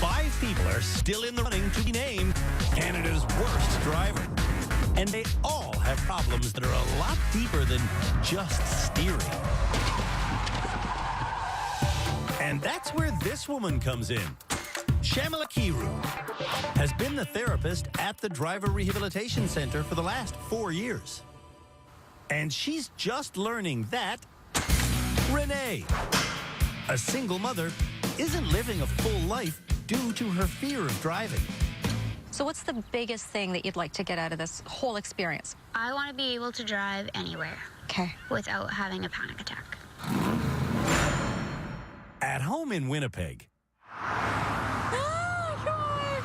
5 people are still in the running to be named Canada's worst driver. And they all have problems that are a lot deeper than just steering. And that's where this woman comes in. Shamila Kiru has been the therapist at the Driver Rehabilitation Center for the last 4 years. And she's just learning that Renee, a single mother, isn't living a full life due to her fear of driving. So what's the biggest thing that you'd like to get out of this whole experience? I want to be able to drive anywhere. Okay. Without having a panic attack. At home in Winnipeg, Oh, God.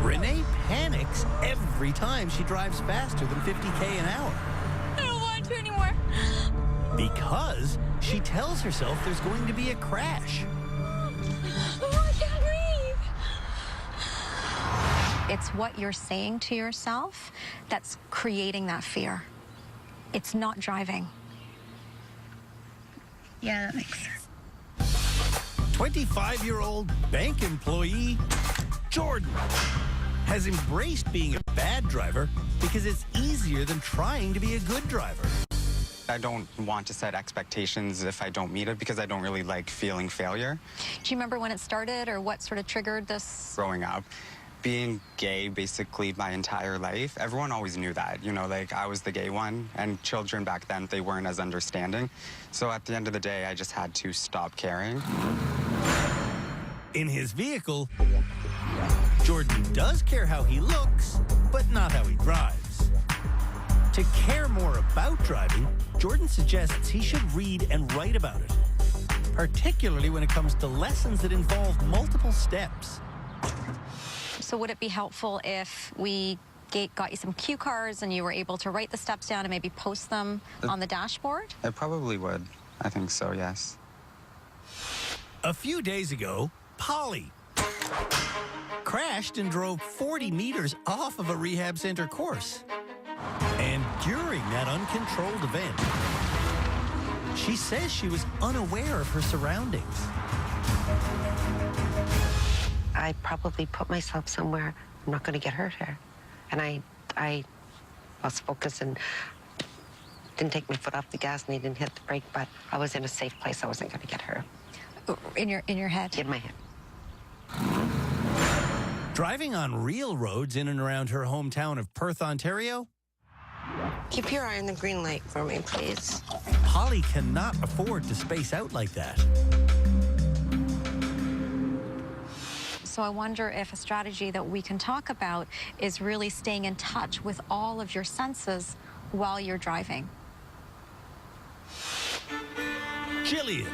Renee panics every time she drives faster than 50k an hour. I don't want to anymore. Because she tells herself there's going to be a crash. Oh, I can't breathe. It's what you're saying to yourself that's creating that fear. It's not driving. Yeah, that makes sense. 25-year-old bank employee Jordan has embraced being a bad driver because it's easier than trying to be a good driver. I don't want to set expectations if I don't meet it because I don't really like feeling failure. Do you remember when it started or what sort of triggered this? Growing up, being gay basically my entire life, everyone always knew that. You know, like I was the gay one, and children back then, they weren't as understanding. So at the end of the day, I just had to stop caring. In his vehicle, Jordan does care how he looks, but not how he drives. To care more about driving, Jordan suggests he should read and write about it, particularly when it comes to lessons that involve multiple steps. So would it be helpful if we got you some cue cards and you were able to write the steps down and maybe post them on the dashboard? It probably would. I think so, yes. A few days ago, Polly crashed and drove 40 meters off of a rehab center course. And during that uncontrolled event, she says she was unaware of her surroundings. I probably put myself somewhere I'm not going to get hurt here. And I lost focus and didn't take my foot off the gas and I didn't hit the brake, but I was in a safe place. I wasn't going to get hurt. In your head? In my head. Driving on real roads in and around her hometown of Perth, Ontario, Keep your eye on the green light for me, please. Polly cannot afford to space out like that. So I wonder if a strategy that we can talk about is really staying in touch with all of your senses while you're driving. Jillian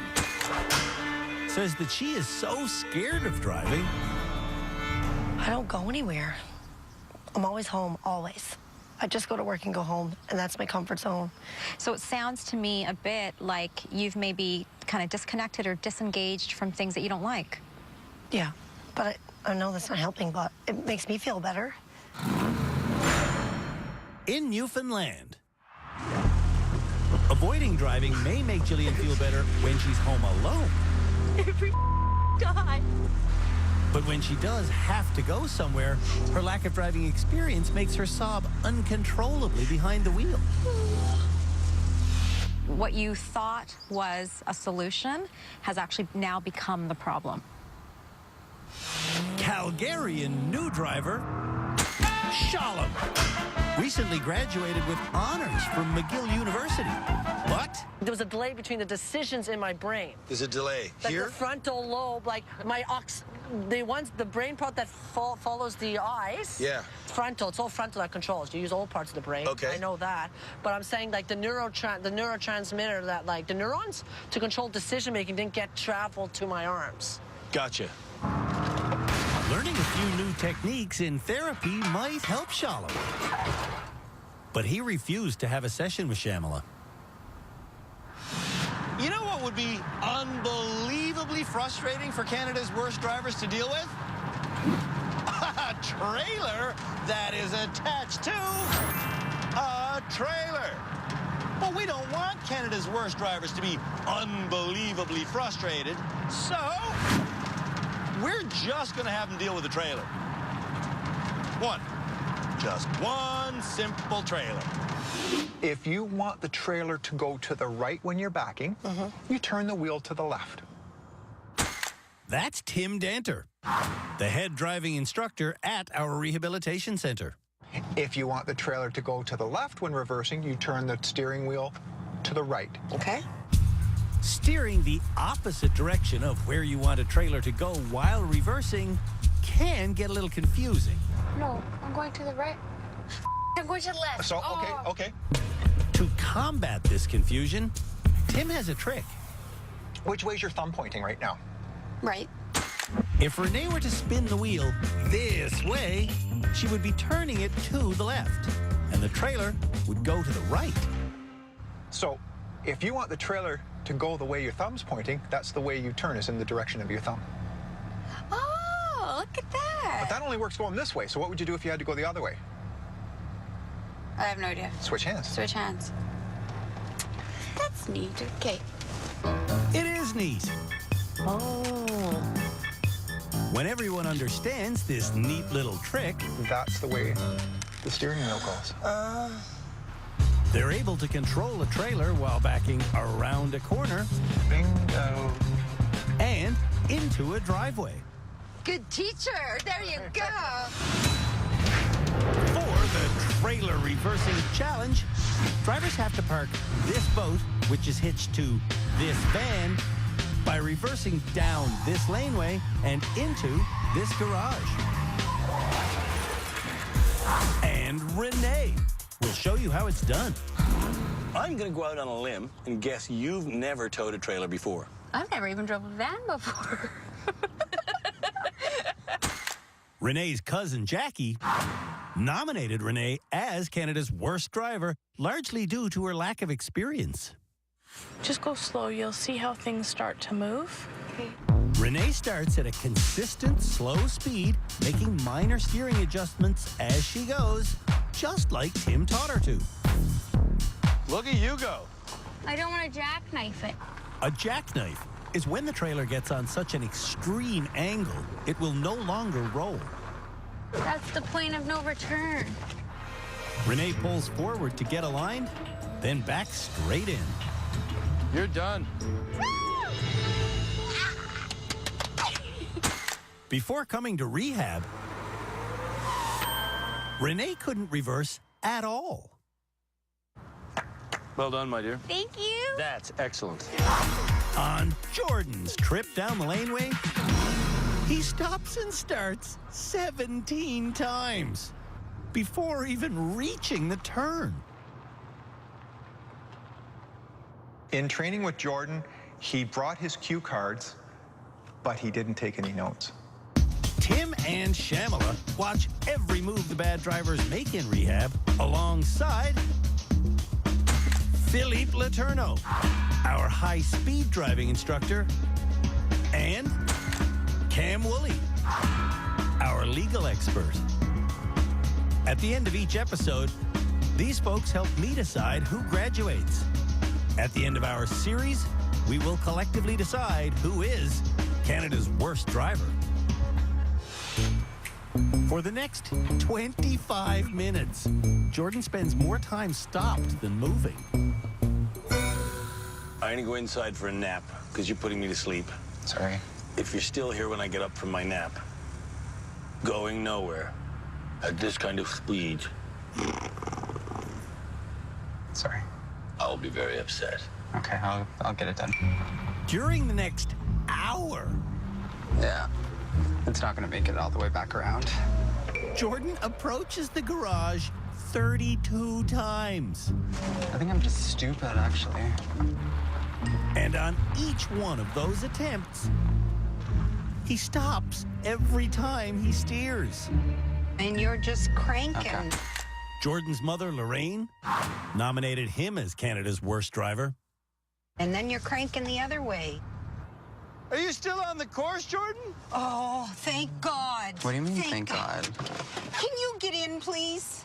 says that she is so scared of driving. I don't go anywhere. I'm always home, always. I just go to work and go home, and that's my comfort zone. So it sounds to me a bit like you've maybe kind of disconnected or disengaged from things that you don't like. Yeah, but I know that's not helping, but it makes me feel better. In Newfoundland, avoiding driving may make Jillian feel better when she's home alone. Every time. But when she does have to go somewhere, her lack of driving experience makes her sob uncontrollably behind the wheel. What you thought was a solution has actually now become the problem. Calgarian new driver, Shalom, recently graduated with honors from McGill University. But there was a delay between the decisions in my brain. There's a delay Like here? the frontal lobe, like my the brain part that follows the eyes. Yeah. Frontal, it's all frontal that controls. You use all parts of the brain. Okay. I know that. But I'm saying like the neurotransmitter that like the neurons to control decision making didn't get traveled to my arms. Gotcha. learning a few new techniques in therapy might help Shalom. But he refused to have a session with Shamila. You know what would be unbelievably frustrating for Canada's worst drivers to deal with? A trailer that is attached to a trailer. Well, we don't want Canada's worst drivers to be unbelievably frustrated. So, we're just going to have him deal with the trailer. Just one simple trailer. If you want the trailer to go to the right when you're backing, you turn the wheel to the left. That's Tim Danter, the head driving instructor at our rehabilitation center. If you want the trailer to go to the left when reversing, you turn the steering wheel to the right. Okay. Steering the opposite direction of where you want a trailer to go while reversing can get a little confusing. No, I'm going to the right. I'm going to the left. So, okay. To combat this confusion, Tim has a trick. Which way's your thumb pointing right now? Right. If Renee were to spin the wheel this way, she would be turning it to the left, and the trailer would go to the right. So, if you want the trailer to go the way your thumb's pointing, that's the way you turn, is in the direction of your thumb. Oh, look at that. But that only works going this way, so what would you do if you had to go the other way? I have no idea. Switch hands. Switch hands. That's neat. Okay. It is neat. Oh. When everyone understands this neat little trick, That's the way the steering wheel goes. they're able to control a trailer while backing around a corner Bingo. and into a driveway. Good teacher. There you go. For the trailer reversing challenge, drivers have to park this boat, which is hitched to this van, by reversing down this laneway and into this garage. And Renee will show you how it's done. I'm going to go out on a limb and guess you've never towed a trailer before. I've never even drove a van before. Renee's cousin Jackie nominated Renee as Canada's worst driver, largely due to her lack of experience. Just go slow. You'll see how things start to move. Okay. Renee starts at a consistent, slow speed, making minor steering adjustments as she goes, just like Tim taught her to. Look at you go. I don't want to jackknife it. A jackknife is when the trailer gets on such an extreme angle, it will no longer roll. That's the point of no return. Renee pulls forward to get aligned, then backs straight in. You're done. Before coming to rehab, Renee couldn't reverse at all. Well done, my dear. Thank you. That's excellent. On Jordan's trip down the laneway, he stops and starts 17 times before even reaching the turn. In training with Jordan, he brought his cue cards, but he didn't take any notes. Tim and Shamala watch every move the bad drivers make in rehab alongside Philippe Letourneau, our high-speed driving instructor, and Cam Woolley, our legal expert. At the end of each episode, these folks help me decide who graduates. At the end of our series, we will collectively decide who is Canada's worst driver. For the next 25 minutes, Jordan spends more time stopped than moving. I'm going to go inside for a nap because you're putting me to sleep. Sorry. If you're still here when I get up from my nap, going nowhere at this kind of speed, Sorry. I'll be very upset. Okay, I'll get it done. During the next hour, Yeah. It's not going to make it all the way back around. Jordan approaches the garage 32 times. I think I'm just stupid, actually. And on each one of those attempts, he stops every time he steers. And you're just cranking. Okay. Jordan's mother, Lorraine, nominated him as Canada's worst driver. And then you're cranking the other way. Are you still on the course, Jordan? Oh, thank God. What do you mean, thank God? Can you get in, please?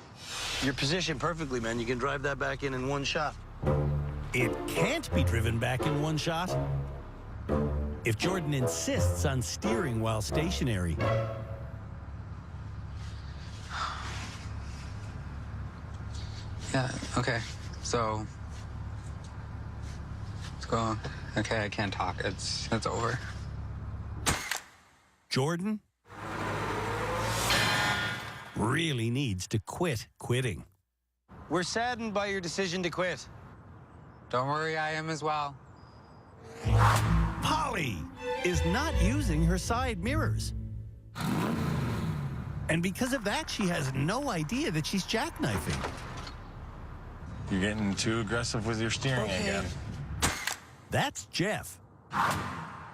You're positioned perfectly, man. You can drive that back in one shot. It can't be driven back in one shot. if Jordan insists on steering while stationary. Yeah, okay. So, let's go. Okay, I can't talk. It's over. Jordan really needs to quit quitting. We're saddened by your decision to quit. Don't worry, I am as well. Polly is not using her side mirrors. And because of that, she has no idea that she's jackknifing. You're getting too aggressive with your steering again. That's Jeff,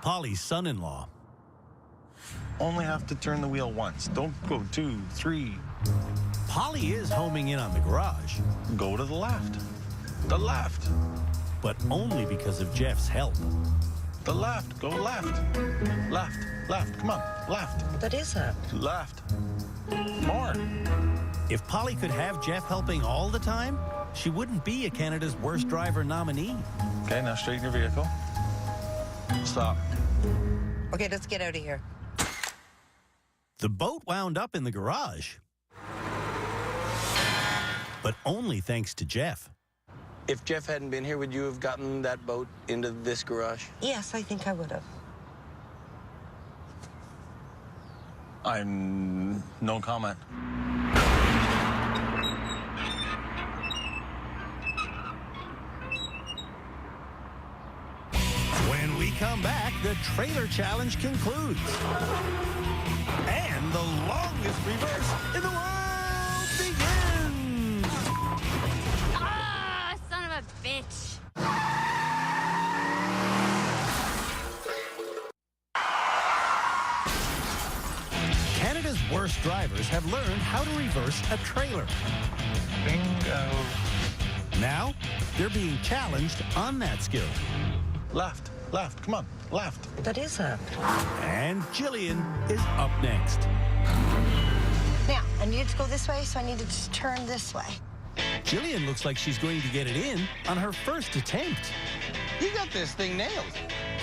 Polly's son-in-law. Only have to turn the wheel once. Don't go 2, 3. Polly is homing in on the garage. Go to the left. The left. But only because of Jeff's help. The left. Go left. Left. Left. Come on. Left. That is up. Left. More. If Polly could have Jeff helping all the time, she wouldn't be a Canada's Worst Driver nominee. Okay, now straighten your vehicle. Stop. Okay, let's get out of here. The boat wound up in the garage. But only thanks to Jeff. If Jeff hadn't been here, would you have gotten that boat into this garage? Yes, I think I would have. I'm no comment. When we come back, the trailer challenge concludes. And the longest reverse in the world begins! Ah, son of a bitch. Canada's worst drivers have learned how to reverse a trailer. Bingo. Now, they're being challenged on that skill. Left. Left. Come on. Left. That is up. And Jillian is up next. Now, I needed to go this way, so I needed to turn this way. Jillian looks like she's going to get it in on her first attempt. You got this thing nailed.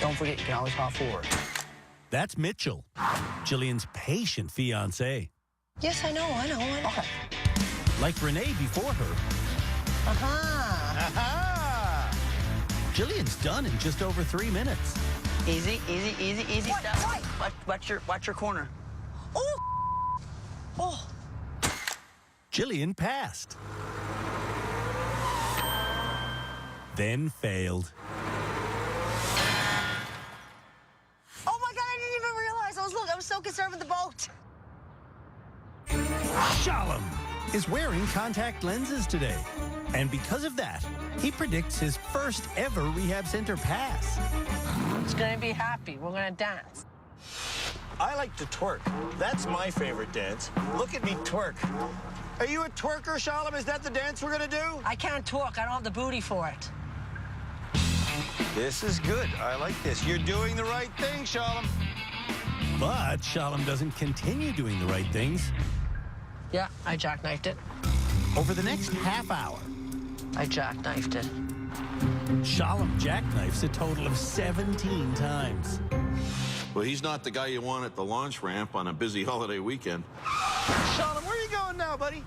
Don't forget, you can always hop forward. That's Mitchell, Jillian's patient fiancé. Yes, I know. Okay. Like Renee before her, Uh-huh. Jillian's done in just over 3 minutes. Easy, easy, easy, easy What? stuff. Watch your corner. Oh! Oh! Jillian passed. Then failed. Oh my God, I didn't even realize. I was so concerned with the boat. Shalom is wearing contact lenses today. And because of that, he predicts his first ever rehab center pass. It's gonna be happy. We're gonna dance. I like to twerk. That's my favorite dance. Look at me twerk. Are you a twerker, Shalom? Is that the dance we're gonna do? I can't talk. I don't have the booty for it. This is good. I like this. You're doing the right thing, Shalom. But Shalom doesn't continue doing the right things. Yeah, I jackknifed it. Over the next half hour, I jackknifed it. Shalom jackknifes a total of 17 times. Well, he's not the guy you want at the launch ramp on a busy holiday weekend. Shalom, where are you going now, buddy?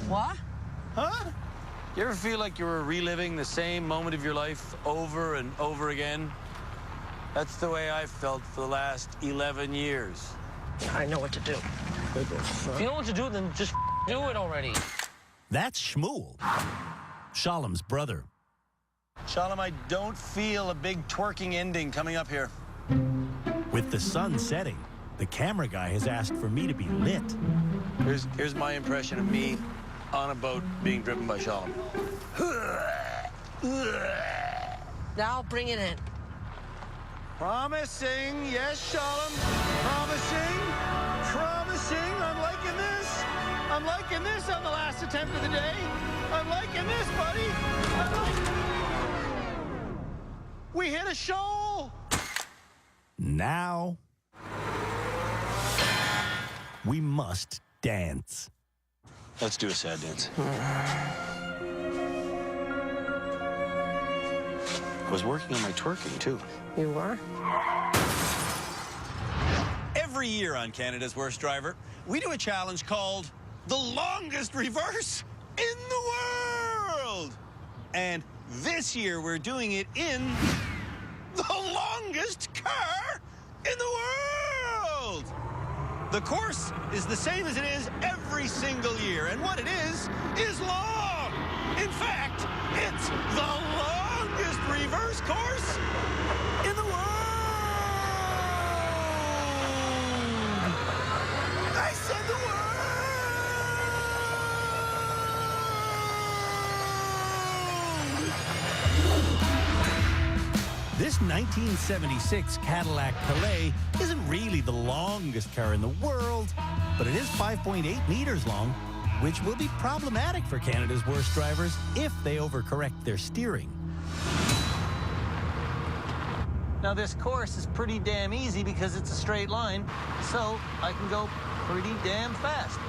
What? Huh? You ever feel like you were reliving the same moment of your life over and over again? That's the way I've felt for the last 11 years. I know what to do. If you know what to do, then just do it already. That's Shmuel, Shalom's brother. Shalom, I don't feel a big twerking ending coming up here. With the sun setting, the camera guy has asked for me to be lit. Here's my impression of me on a boat being driven by Shalom. Now bring it in. Promising, yes, Shalom. Promising, promising. I'm liking this. I'm liking this on the last attempt of the day. I'm liking this, buddy. We hit a shoal. Now, we must dance. Let's do a sad dance. I was working on my twerking, too. You were? Every year on Canada's Worst Driver, we do a challenge called the longest reverse in the world. And this year we're doing it in the longest car in the world. The course is the same as it is every single year, and what it is long. In fact, it's the longest reverse course in the world. I said the word! This 1976 Cadillac Calais isn't really the longest car in the world, but it is 5.8 meters long, which will be problematic for Canada's Worst Drivers if they overcorrect their steering. Now, this course is pretty damn easy because it's a straight line, so I can go pretty damn fast.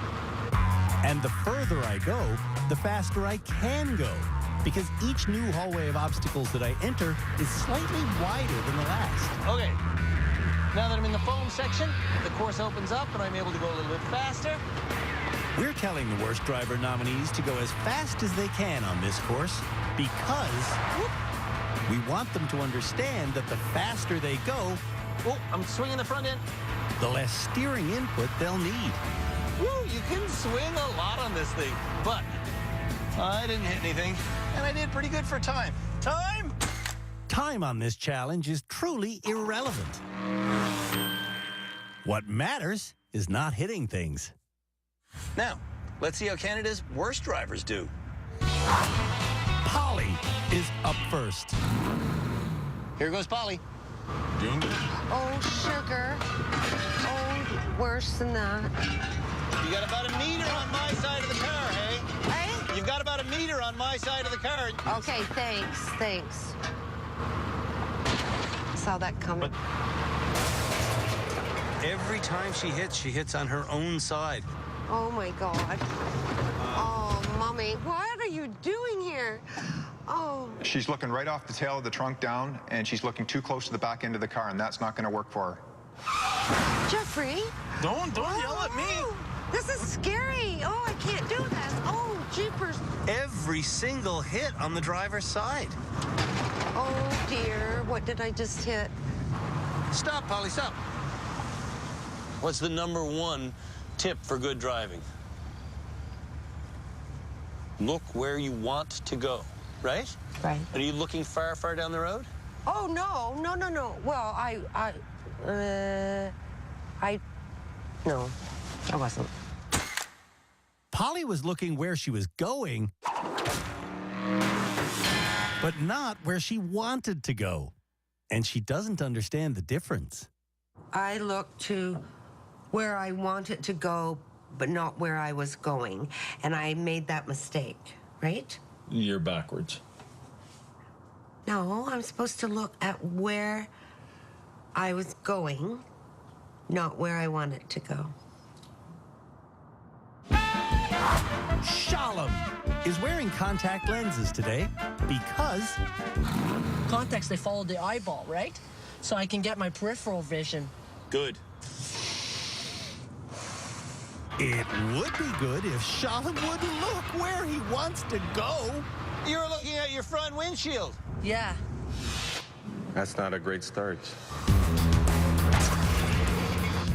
And the further I go, the faster I can go, because each new hallway of obstacles that I enter is slightly wider than the last. Okay, now that I'm in the foam section, the course opens up and I'm able to go a little bit faster. We're telling the Worst Driver nominees to go as fast as they can on this course because we want them to understand that the faster they go, Oh, I'm swinging the front end. the less steering input they'll need. Woo, you can swing a lot on this thing, but I didn't hit anything, and I did pretty good for time. Time? Time on this challenge is truly irrelevant. What matters is not hitting things. Now, let's see how Canada's Worst Drivers do. Polly is up first. Here goes Polly. Oh, sugar. Oh, worse than that. You got about a meter on my side of the car, hey? Hey? You've got about a meter on my side of the car. Okay, thanks. Saw that coming. But every time she hits on her own side. Oh, my God. Oh, Mommy, what are you doing here? Oh. She's looking right off the tail of the trunk down, and she's looking too close to the back end of the car, and that's not going to work for her. Jeffrey? Don't yell at me. This is scary. Oh, I can't do this. Oh, jeepers. Every single hit on the driver's side. Oh, dear. What did I just hit? Stop, Polly, stop. What's the #1 tip for good driving? Look where you want to go, right? Right. Are you looking far down the road? Oh, no. Well, no, I wasn't. Polly was looking where she was going, but not where she wanted to go. And she doesn't understand the difference. I looked to where I wanted to go, but not where I was going. And I made that mistake, right? You're backwards. No, I'm supposed to look at where I was going, not where I wanted to go. Shalom is wearing contact lenses today because Contacts, they follow the eyeball, right? So I can get my peripheral vision. Good. it would be good if Shalom would look where he wants to go. You're looking at your front windshield. Yeah. That's not a great start.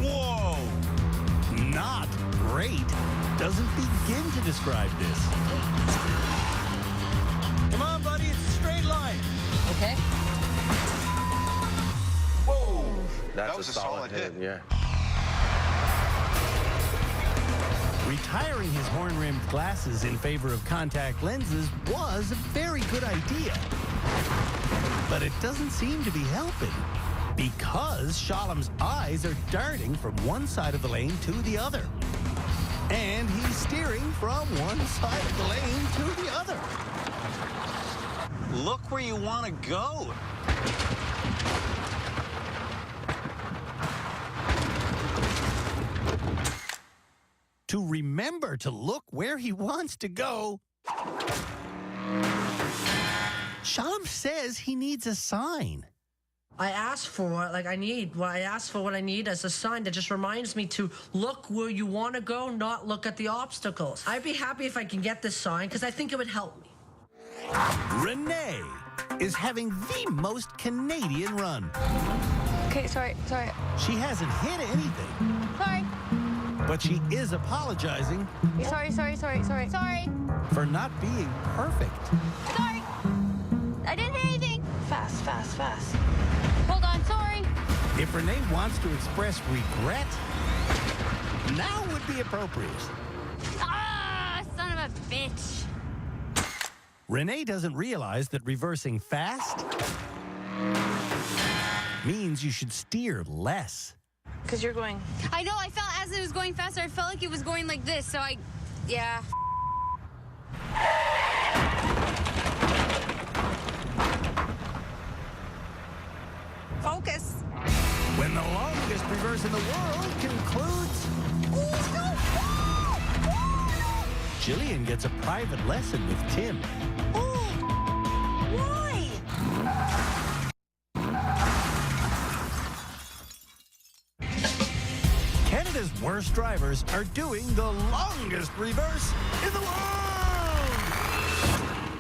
Whoa! Not great doesn't begin to describe this. Come on, buddy, it's a straight line. Okay. Whoa! That's that was a solid hit. Yeah. Retiring his horn-rimmed glasses in favor of contact lenses was a very good idea. But it doesn't seem to be helping, because Shalom's eyes are darting from one side of the lane to the other. And he's steering from one side of the lane to the other. Look where you want to go. To remember to look where he wants to go, Shalom says he needs a sign. I asked for what I need as a sign that just reminds me to look where you want to go, not look at the obstacles. I'd be happy if I can get this sign because I think it would help me. Renee is having the most Canadian run. Okay, sorry. She hasn't hit anything, Sorry. but she is apologizing Sorry. for not being perfect. Sorry. I didn't hear anything. Fast. Hold on, sorry. If Renee wants to express regret, now would be appropriate. Ah, son of a bitch. Renee doesn't realize that reversing fast means you should steer less. Because you're going. I know, I felt as it was going faster, I felt like it was going like this, so yeah. Focus. When the longest reverse in the world concludes, Jillian gets a private lesson with Tim. Why? Canada's worst drivers are doing the longest reverse in the world.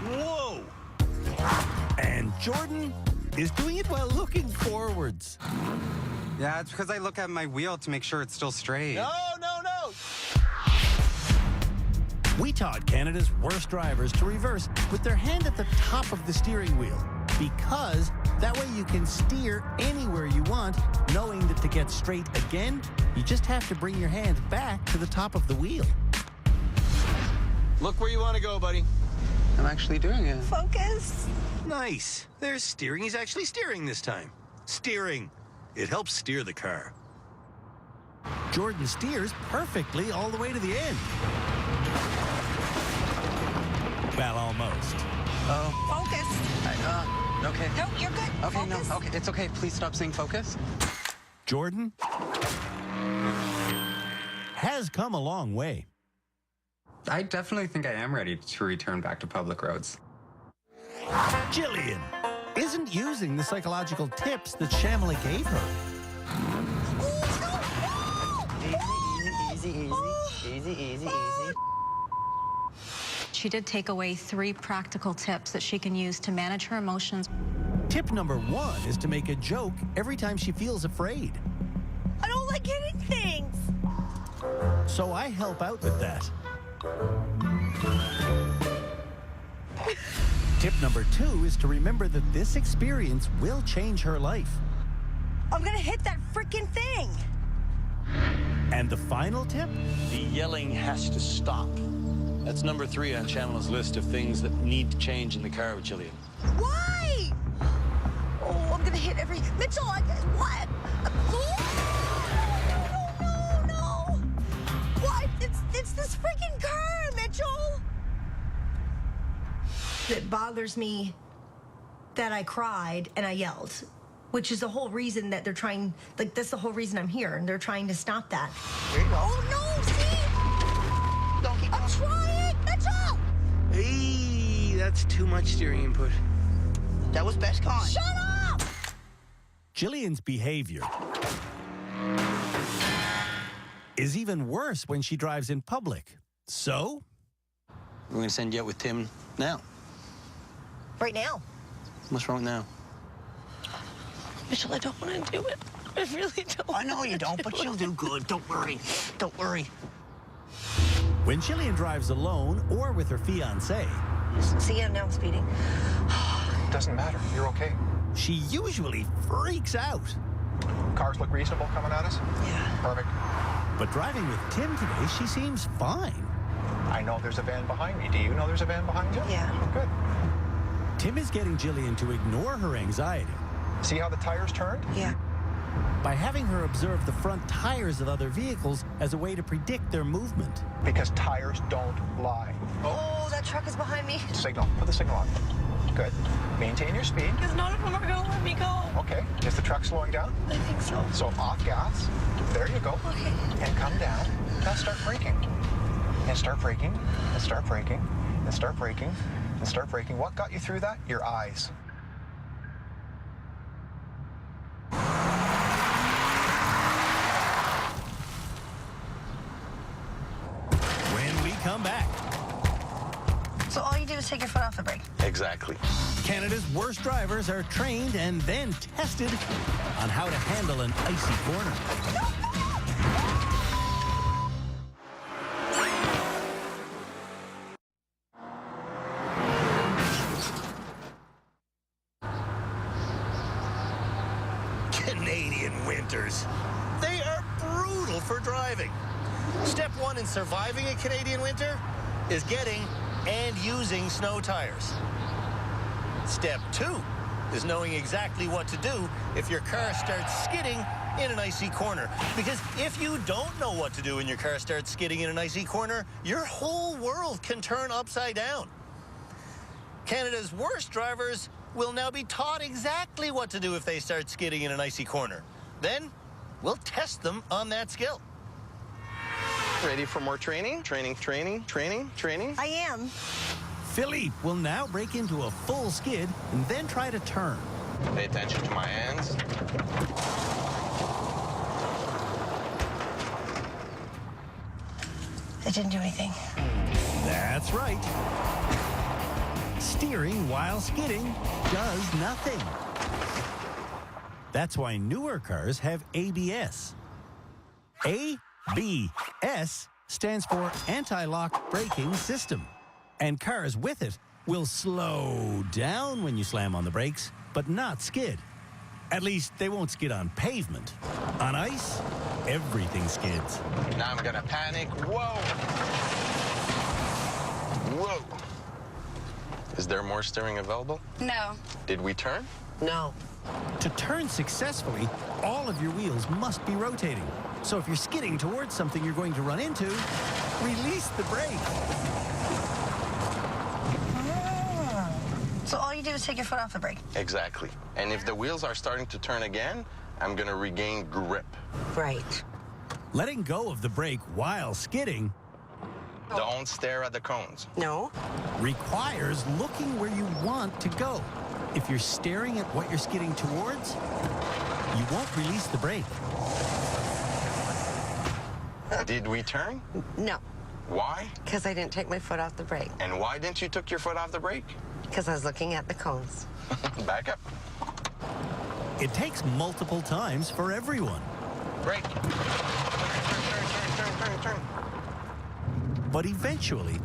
Whoa! And Jordan is doing it while looking forwards. Yeah, it's because I look at my wheel to make sure it's still straight. No. We taught Canada's worst drivers to reverse with their hand at the top of the steering wheel, because that way you can steer anywhere you want, knowing that to get straight again, you just have to bring your hand back to the top of the wheel. Look where you want to go, buddy. I'm actually doing it. Focus. Nice. There's steering. He's actually steering this time. Steering. It helps steer the car. Jordan steers perfectly all the way to the end. Well, almost. Focus. Okay. No, you're good. Okay, Focus. no, okay, it's okay. Please stop saying focus. Jordan has come a long way. I definitely think I am ready to return back to public roads. Jillian isn't using the psychological tips that Shamala gave her. Easy. She did take away 3 practical tips that she can use to manage her emotions. Tip number 1 is to make a joke every time she feels afraid. I don't like hitting things. So I help out with that. Tip number 2 is to remember that this experience will change her life. I'm gonna hit that freaking thing. And the final tip? The yelling has to stop. That's number 3 on Chamela's list of things that need to change in the car with Jillian. Why? Oh, I'm gonna hit every... Mitchell, what? No. What? It's this freaking car, Mitchell. It bothers me that I cried and I yelled, which is the whole reason that they're trying, that's the whole reason I'm here, and they're trying to stop that. There you go. Oh, no, see? Don't keep going. I'm trying, Mitchell! Hey, that's too much steering input. That was best con. Shut up! Jillian's behavior is even worse when she drives in public. So, We're going to send you out with Tim now. Right now. What's wrong now? Mitchell, I don't want to do it. I really don't. I know you don't, but you'll do good. Don't worry. when Jillian drives alone or with her fiancé, See, I'm now speeding. Doesn't matter. You're okay. she usually freaks out. Cars look reasonable coming at us? Yeah. Perfect. But driving with Tim today, she seems fine. I know there's a van behind me. Do you know there's a van behind you? Yeah. Good. Tim is getting Jillian to ignore her anxiety See how the tires turned? Yeah. by having her observe the front tires of other vehicles as a way to predict their movement. Because tires don't lie. Oh, that truck is behind me. Signal. Put the signal on. Good. Maintain your speed. Because none of them are going to let me go. Okay. Is the truck slowing down? I think so. So off gas. There you go. Okay. And come down. Now start braking. And start braking. And start braking. And start braking. and start braking. What got you through that? Your eyes. When we come back. So all you do is take your foot off the brake. Exactly. Canada's worst drivers are trained and then tested on how to handle an icy corner. Canadian winters. They are brutal for driving. Step one in surviving a Canadian winter is getting and using snow tires. Step two is knowing exactly what to do if your car starts skidding in an icy corner. Because if you don't know what to do when your car starts skidding in an icy corner, your whole world can turn upside down. Canada's worst drivers will now be taught exactly what to do if they start skidding in an icy corner. Then we'll test them on that skill. Ready for more training? Training. I am. Philippe will now break into a full skid and then try to turn. Pay attention to my hands. It didn't do anything. That's right. Steering while skidding does nothing. That's why newer cars have ABS. ABS stands for Anti-Lock Braking System. And cars with it will slow down when you slam on the brakes, but not skid. At least they won't skid on pavement. On ice, everything skids. Now I'm gonna panic. Whoa! Whoa! Is there more steering available? No. Did we turn? No. To turn successfully, all of your wheels must be rotating. So if you're skidding towards something you're going to run into, release the brake. So all you do is take your foot off the brake. Exactly. And if the wheels are starting to turn again, I'm gonna regain grip. Right. Letting go of the brake while skidding Don't stare at the cones. No. requires looking where you want to go. If you're staring at what you're skidding towards, you won't release the brake. Did we turn? No. Why? Because I didn't take my foot off the brake. And why didn't you took your foot off the brake? Because I was looking at the cones. Back up. It takes multiple times for everyone. Brake. Turn. But eventually,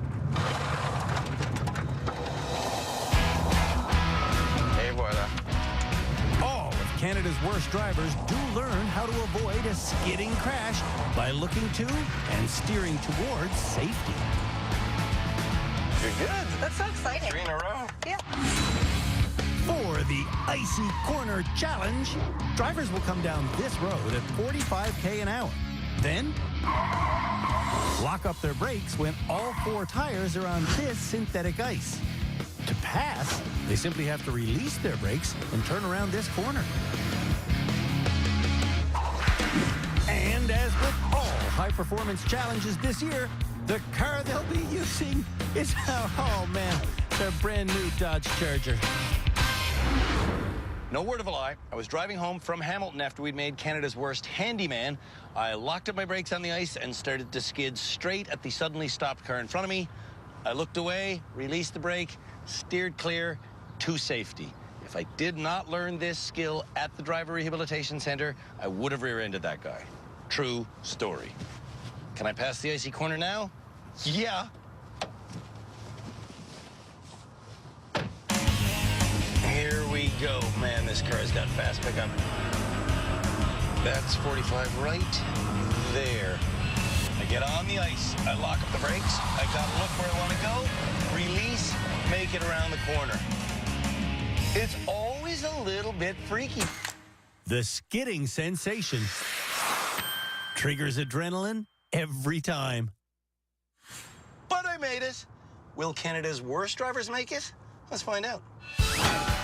Et voila. all of Canada's worst drivers do learn how to avoid a skidding crash by looking to and steering towards safety. You're good. That's so exciting. 3 in a row. Yeah. For the Icy Corner Challenge, drivers will come down this road at 45 an hour. Then, lock up their brakes when all 4 tires are on this synthetic ice. To pass, they simply have to release their brakes and turn around this corner. And as with all high-performance challenges this year, the car they'll be using is, oh man, their brand new Dodge Charger. No word of a lie. I was driving home from Hamilton after we'd made Canada's worst handyman. I locked up my brakes on the ice and started to skid straight at the suddenly stopped car in front of me. I looked away, released the brake, steered clear to safety. If I did not learn this skill at the Driver Rehabilitation Center, I would have rear-ended that guy. True story. Can I pass the icy corner now? Yeah. Here we go. Man, this car's got fast pickup. That's 45 right there. I get on the ice. I lock up the brakes. I gotta look where I want to go. Release, make it around the corner. It's always a little bit freaky. The skidding sensation triggers adrenaline every time. But I made it. Will Canada's worst drivers make it? Let's find out.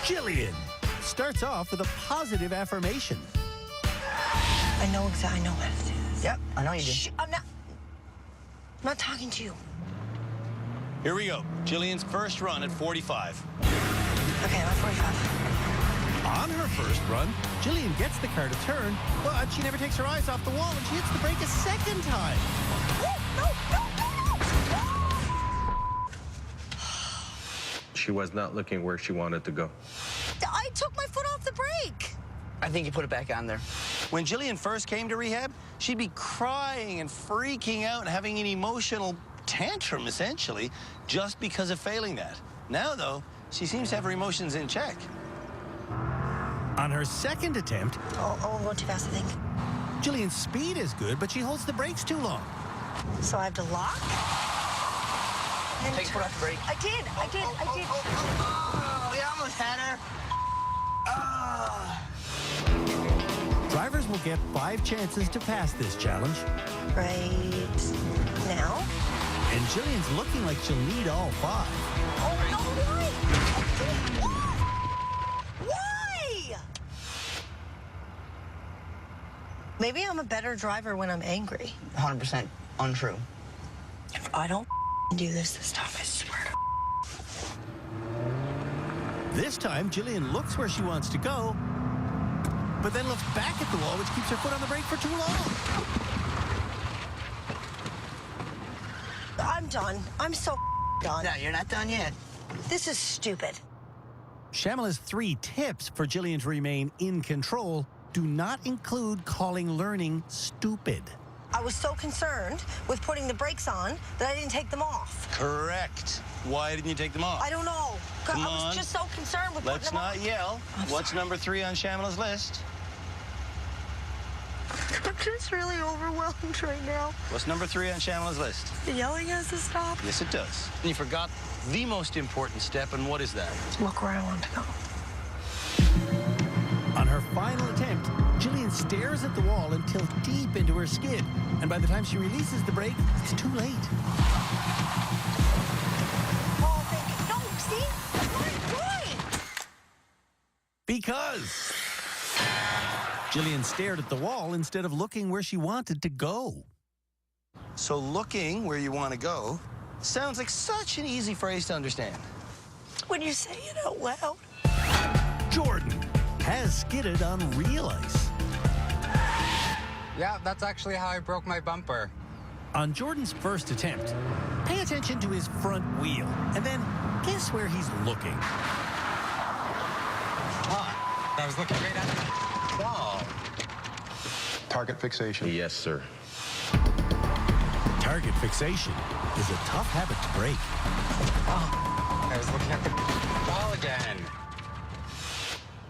Jillian starts off with a positive affirmation. I know exactly. I know how to do this. Yep, I know you do. Shh, I'm not talking to you. Here we go. Jillian's first run at 45. Okay, I'm at 45. On her first run, Jillian gets the car to turn, but she never takes her eyes off the wall and she hits the brake a second time. She was not looking where she wanted to go. I took my foot off the brake. I think you put it back on there. When Jillian first came to rehab, she'd be crying and freaking out and having an emotional tantrum, essentially, just because of failing that. Now, though, she seems to have her emotions in check. On her second attempt, Oh, going too fast, I think. Jillian's speed is good, but she holds the brakes too long. So I have to lock. And Take foot off the brake. I did. Oh, we almost had her. Drivers will get 5 chances to pass this challenge, Right now. and Jillian's looking like she'll need all 5. Oh, no, why? Maybe I'm a better driver when I'm angry. 100% untrue. If I don't do this time, I swear to This time, Jillian looks where she wants to go, but then looks back at the wall, which keeps her foot on the brake for too long. I'm done. I'm so done. No, you're not done yet. This is stupid. Shamala's 3 tips for Jillian to remain in control do not include calling learning stupid. I was so concerned with putting the brakes on that I didn't take them off. Correct. Why didn't you take them off? I don't know. Come I was on. just so concerned with Let's putting them not on. yell. What's number 3 on Shamala's list? I'm just really overwhelmed right now. What's number 3 on Shamala's list? The yelling has to stop. Yes, it does. And you forgot the most important step, and what is that? Look where I want to go. On her final attempt, Jillian stares at the wall until deep into her skid, and by the time she releases the brake, it's too late. Oh, thank you. No, see? Why? Because Jillian stared at the wall instead of looking where she wanted to go. So looking where you want to go sounds like such an easy phrase to understand. When you say it out loud. Jordan has skidded on real ice. Yeah, that's actually how I broke my bumper. On Jordan's first attempt, pay attention to his front wheel, and then guess where he's looking. I was looking right at the wall. Target fixation. Yes, sir. Target fixation is a tough habit to break. I was looking at the wall again.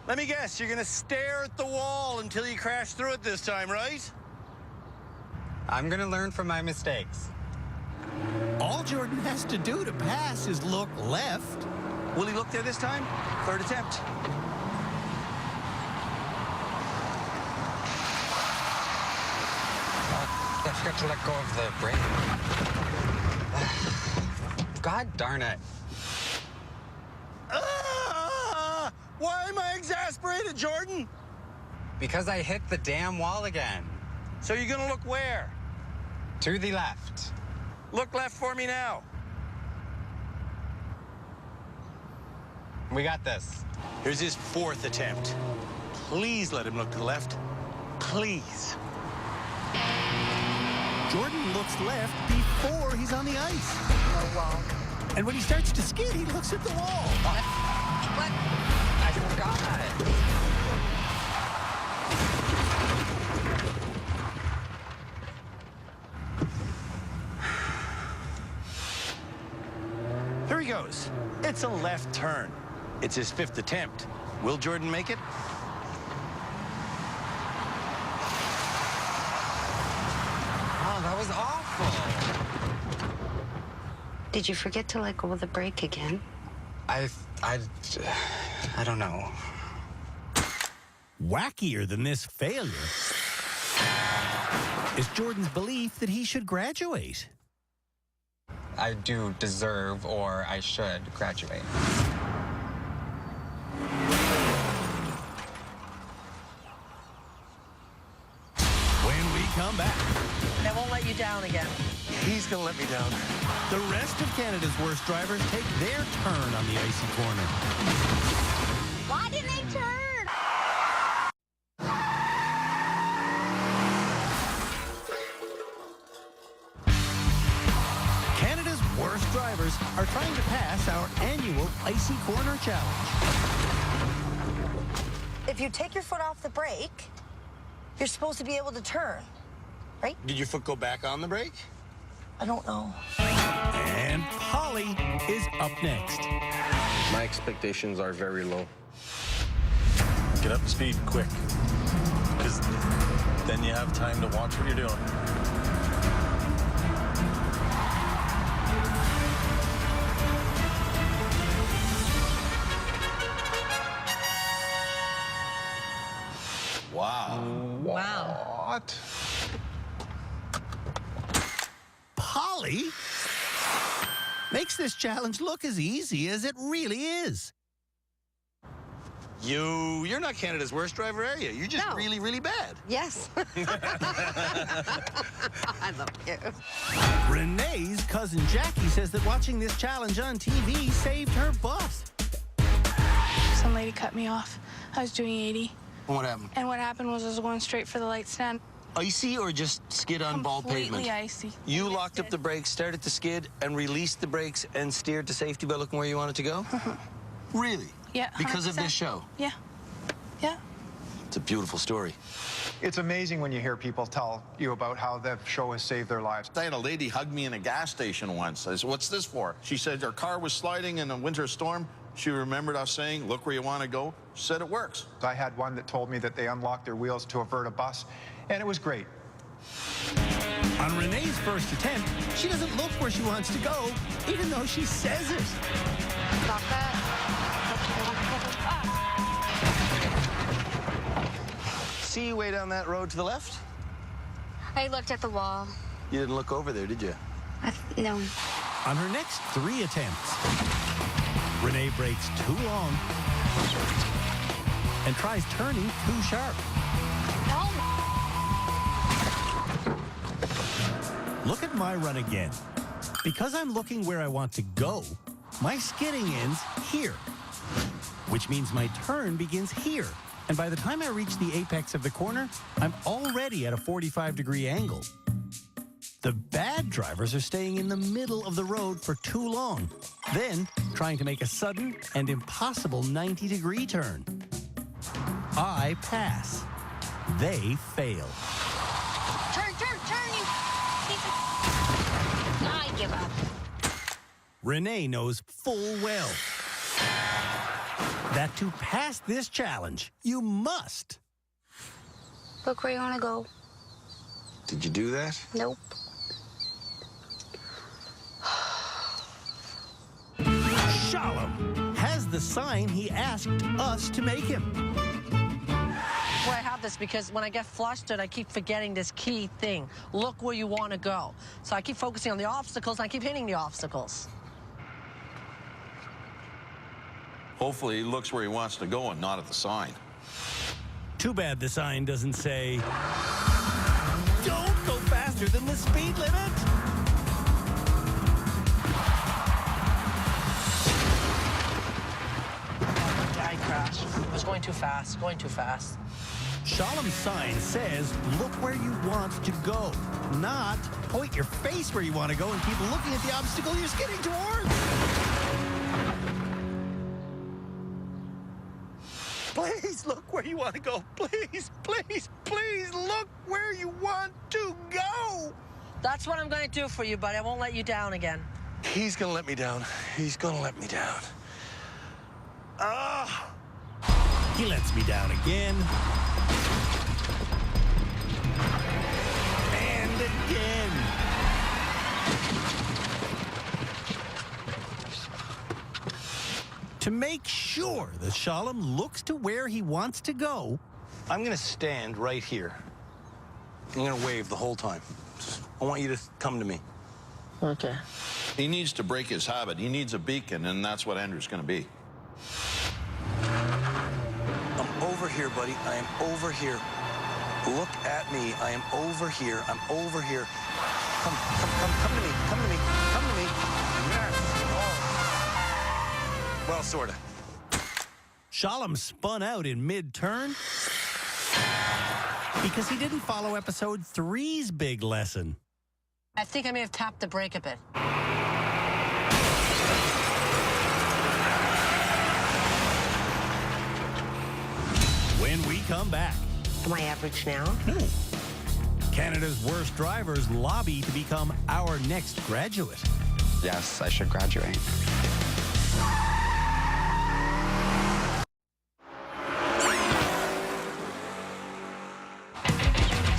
Let me guess, you're going to stare at the wall until you crash through it this time, right? I'm gonna learn from my mistakes. All Jordan has to do to pass is look left. Will he look there this time? Third attempt. I forgot to let go of the brake. God darn it. Why am I exasperated, Jordan? Because I hit the damn wall again. So you're gonna look where? To the left. Look left for me now. We got this. Here's his 4th attempt. Please let him look to the left. Please. Jordan looks left before he's on the ice. Oh, wow. And when he starts to skid, he looks at the wall. What? I forgot. Here he goes. It's a left turn. It's his 5th attempt. Will Jordan make it? Oh, that was awful. Did you forget to let go of the brake again? I don't know. Wackier than this failure is Jordan's belief that he should graduate. I do deserve, or I should, graduate. When we come back, And I won't let you down again. He's gonna let me down. The rest of Canada's worst drivers take their turn on the icy corner. Why didn't they turn? Canada's worst drivers are trying to pass our annual Icy Corner Challenge. If you take your foot off the brake, you're supposed to be able to turn, right? Did your foot go back on the brake? I don't know. And Polly is up next. My expectations are very low. Get up to speed quick, because then you have time to watch what you're doing. Wow. Wow. What? Polly makes this challenge look as easy as it really is. You're not Canada's worst driver, are you? You're just really, really bad. Yes. I love you. Renee's cousin Jackie says that watching this challenge on TV saved her butt. Some lady cut me off. I was doing 80. What happened? And what happened was I was going straight for the light stand. Icy or just skid on bald pavement? Completely icy. You locked up the brakes, started to skid, and released the brakes and steered to safety by looking where you wanted to go? Really? Yeah. Because of 100%. this show? Yeah. Yeah. It's a beautiful story. It's amazing when you hear people tell you about how the show has saved their lives. I had a lady hug me in a gas station once. I said, "What's this for?" She said her car was sliding in a winter storm. She remembered us saying, "Look where you want to go." She said it works. I had one that told me that they unlocked their wheels to avert a bus, and it was great. On Renee's first attempt, she doesn't look where she wants to go, even though she says it. Stop that. See you way down that road to the left? I looked at the wall. You didn't look over there, did you? No. On her next 3 attempts, Renee brakes too long and tries turning too sharp. No. Look at my run again. Because I'm looking where I want to go, my skidding ends here, which means my turn begins here. And by the time I reach the apex of the corner, I'm already at a 45-degree angle. The bad drivers are staying in the middle of the road for too long, then trying to make a sudden and impossible 90-degree turn. I pass. They fail. Turn, you. I give up. Renee knows full well that to pass this challenge, you must. Look where you want to go. Did you do that? Nope. Shalom has the sign he asked us to make him. Well, I have this because when I get flustered, I keep forgetting this key thing. Look where you want to go. So I keep focusing on the obstacles, and I keep hitting the obstacles. Hopefully he looks where he wants to go and not at the sign. Too bad the sign doesn't say, "Don't go faster than the speed limit." I crashed. I was going too fast, Shalom's sign says, "Look where you want to go," not point your face where you want to go and keep looking at the obstacle you're skidding towards. Please look where you want to go. Please, please, please look where you want to go. That's what I'm going to do for you, buddy. I won't let you down again. He's gonna let me down. He's gonna let me down. Ah! He lets me down again. And again. To make sure that Shalom looks to where he wants to go, I'm gonna stand right here. I'm gonna wave the whole time. I want you to come to me. Okay. He needs to break his habit. He needs a beacon, and that's what Andrew's going to be. I'm over here, buddy. I am over here. Look at me. I am over here. I'm over here. Come, come, come. Come to me. Come to me. Come to me. Yes. Oh. Well, sort of. Shalom spun out in mid-turn because he didn't follow episode 3's big lesson. I think I may have tapped the brake a bit. When we come back. Am I average now? No. Canada's worst drivers lobby to become our next graduate. Yes, I should graduate.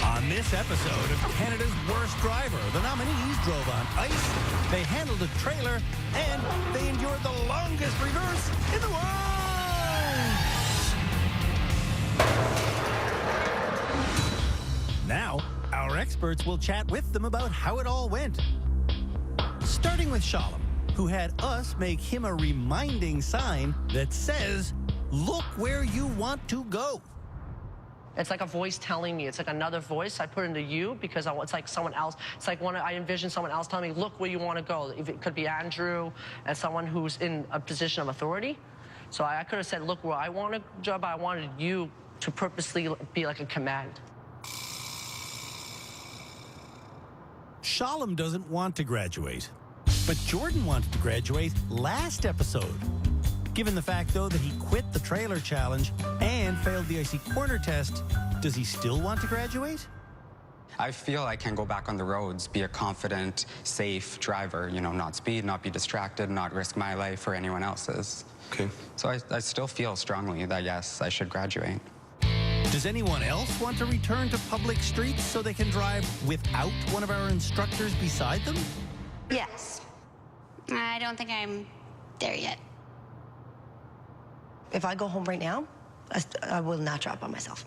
On this episode of Canada's Worst Driver, the nominees drove on ice, they handled a trailer, and they endured the longest reverse in the world! Now, our experts will chat with them about how it all went. Starting with Shalom, who had us make him a reminding sign that says, look where you want to go. It's like a voice telling me. It's like another voice I put into you because it's like someone else. It's like I envision someone else telling me, look where you want to go. If it could be Andrew and someone who's in a position of authority. So I could have said, look where I want to go, but I wanted you to purposely be like a command. Shalom doesn't want to graduate, but Jordan wanted to graduate last episode. Given the fact, though, that he quit the trailer challenge and failed the icy corner test, does he still want to graduate? I feel I can go back on the roads, be a confident, safe driver, you know, not speed, not be distracted, not risk my life or anyone else's. Okay. So I still feel strongly that, yes, I should graduate. Does anyone else want to return to public streets so they can drive without one of our instructors beside them? Yes. I don't think I'm there yet. If I go home right now, I will not drive by myself.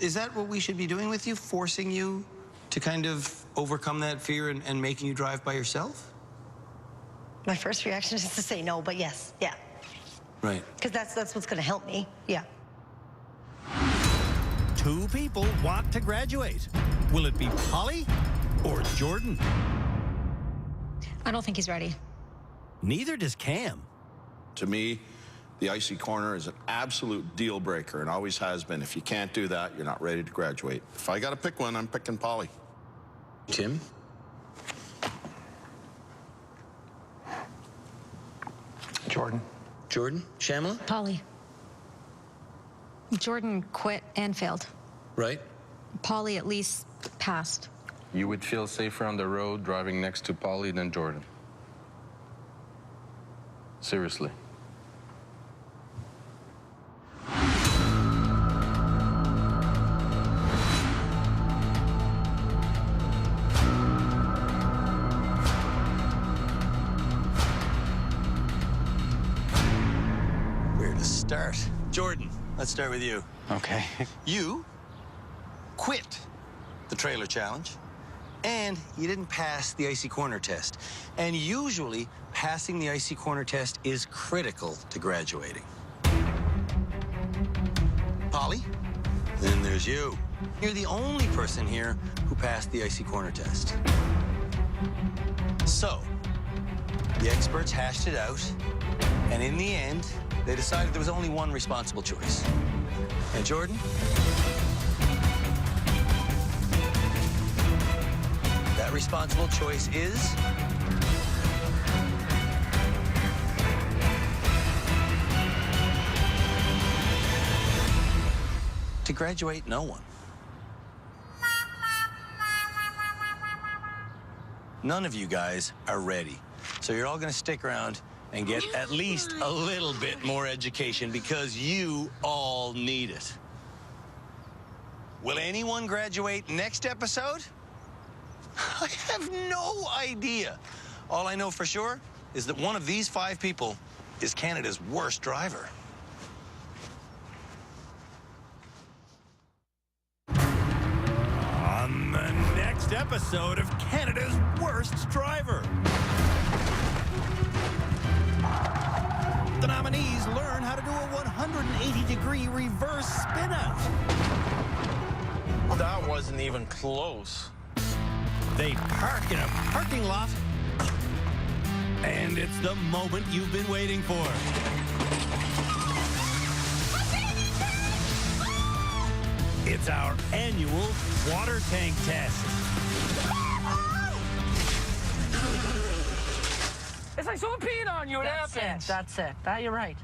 Is that what we should be doing with you? Forcing you to kind of overcome that fear and making you drive by yourself? My first reaction is to say no, but yes, yeah. Right. Because that's what's going to help me, yeah. 2 people want to graduate. Will it be Polly or Jordan? I don't think he's ready. Neither does Cam. To me, the icy corner is an absolute deal breaker and always has been. If you can't do that, you're not ready to graduate. If I got to pick one, I'm picking Polly. Tim? Jordan. Jordan? Shamla? Polly. Jordan quit and failed. Right. Polly at least passed. You would feel safer on the road driving next to Polly than Jordan. Seriously. Where to start? Jordan, let's start with you. Okay. You quit the trailer challenge, and you didn't pass the icy corner test. And usually, passing the icy corner test is critical to graduating. Polly, then there's you. You're the only person here who passed the icy corner test. So, the experts hashed it out, and in the end, they decided there was only one responsible choice. And Jordan? That responsible choice is... to graduate no one. None of you guys are ready. So you're all gonna stick around and get at least a little bit more education because you all need it. Will anyone graduate next episode? I have no idea. All I know for sure is that one of these 5 people is Canada's worst driver. On the next episode of Canada's Worst Driver. The nominees learn how to do a 180-degree reverse spin-out. That wasn't even close. They park in a parking lot. And it's the moment you've been waiting for. It's our annual water tank test. It's like someone peed on you. It happens. That's it. That, you're right.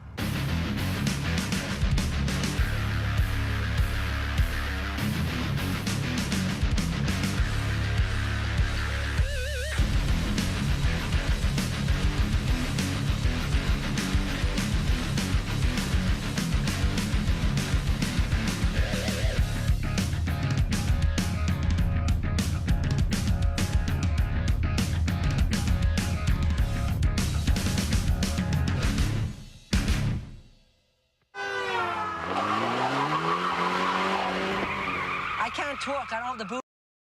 I can't talk. I don't have the boot.